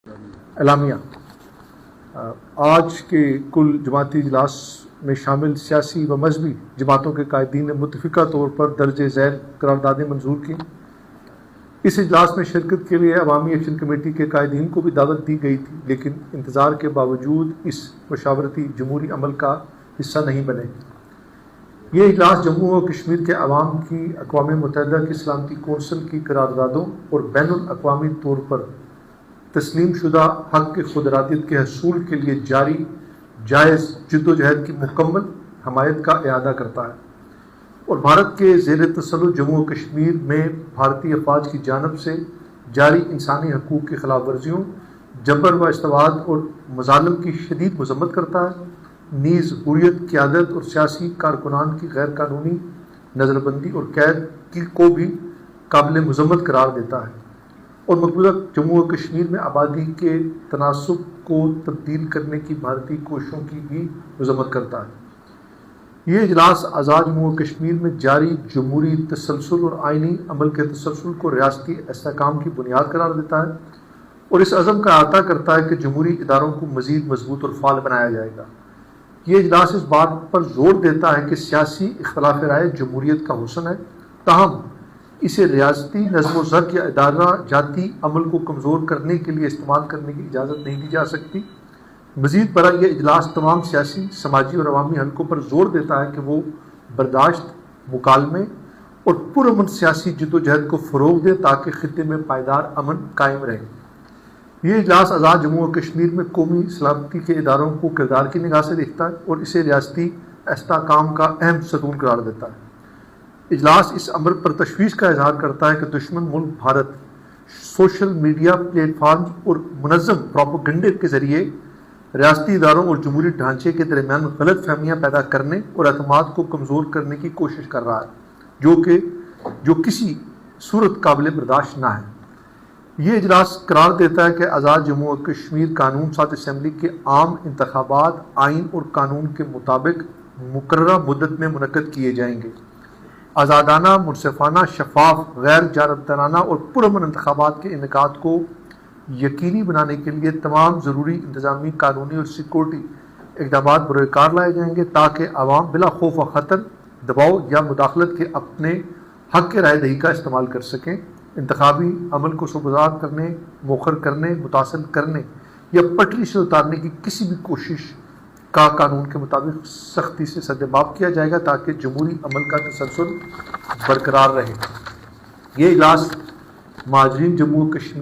اعلامیہ آج کے کل جماعتی اجلاس میں شامل سیاسی و مذہبی جماعتوں کے قائدین نے متفقہ طور پر درج ذیل قراردادیں منظور کی۔ اس اجلاس میں شرکت کے لیے عوامی ایکشن کمیٹی کے قائدین کو بھی دعوت دی گئی تھی، لیکن انتظار کے باوجود اس مشاورتی جمہوری عمل کا حصہ نہیں بنے۔ یہ اجلاس جموں و کشمیر کے عوام کی اقوام متحدہ کی سلامتی کونسل کی قراردادوں اور بین الاقوامی طور پر تسلیم شدہ حق کی خود ارادیت کے حصول کے لیے جاری جائز جدوجہد کی مکمل حمایت کا اعادہ کرتا ہے، اور بھارت کے زیر تسلط جموں و کشمیر میں بھارتی افواج کی جانب سے جاری انسانی حقوق کی خلاف ورزیوں، جبر و استبداد اور مظالم کی شدید مذمت کرتا ہے، نیز حریت قیادت اور سیاسی کارکنان کی غیر قانونی نظر بندی اور قید کو بھی قابل مذمت قرار دیتا ہے، اور مقبوضہ جموں و کشمیر میں آبادی کے تناسب کو تبدیل کرنے کی بھارتی کوششوں کی بھی مذمت کرتا ہے۔ یہ اجلاس آزاد جموں و کشمیر میں جاری جمہوری تسلسل اور آئینی عمل کے تسلسل کو ریاستی استحکام کی بنیاد قرار دیتا ہے، اور اس عزم کا احاطہ کرتا ہے کہ جمہوری اداروں کو مزید مضبوط اور فعال بنایا جائے گا۔ یہ اجلاس اس بات پر زور دیتا ہے کہ سیاسی اختلاف رائے جمہوریت کا حسن ہے، تاہم اسے ریاستی نظم و ضبط یا ادارہ جاتی عمل کو کمزور کرنے کے لیے استعمال کرنے کی اجازت نہیں دی جا سکتی۔ مزید برآں یہ اجلاس تمام سیاسی، سماجی اور عوامی حلقوں پر زور دیتا ہے کہ وہ برداشت، مکالمے اور پرامن سیاسی جدوجہد کو فروغ دے تاکہ خطے میں پائیدار امن قائم رہے۔ یہ اجلاس آزاد جموں و کشمیر میں قومی سلامتی کے اداروں کو کردار کی نگاہ سے دیکھتا ہے اور اسے ریاستی استحکام کا اہم ستون قرار دیتا ہے۔ اجلاس اس امر پر تشویش کا اظہار کرتا ہے کہ دشمن ملک Bharat social media platforms اور منظم پروپیگنڈے کے ذریعے ریاستی اداروں اور جمہوری ڈھانچے کے درمیان غلط فہمیاں پیدا کرنے اور اعتماد کو کمزور کرنے کی کوشش کر رہا ہے، جو کسی صورت قابل برداشت نہ ہے۔ یہ اجلاس قرار دیتا ہے کہ آزاد جموں و کشمیر قانون ساز اسمبلی کے عام انتخابات آئین اور قانون کے مطابق مقررہ مدت میں منعقد کیے جائیں گے۔ آزادانہ، منصفانہ، شفاف، غیر جانبدارانہ اور پرامن انتخابات کے انعقاد کو یقینی بنانے کے لیے تمام ضروری انتظامی، قانونی اور سیکورٹی اقدامات بروئے کار لائے جائیں گے تاکہ عوام بلا خوف و خطر، دباؤ یا مداخلت کے اپنے حق کے رائے دہی کا استعمال کر سکیں۔ انتخابی عمل کو سبزار کرنے، مؤخر کرنے، متاثر کرنے یا پٹری سے اتارنے کی کسی بھی کوشش کا قانون کے مطابق سختی سے سدباب کیا جائے گا تاکہ جمہوری عمل کا تسلسل برقرار رہے۔ یہ اجلاس مہاجرین جموں و کشمیر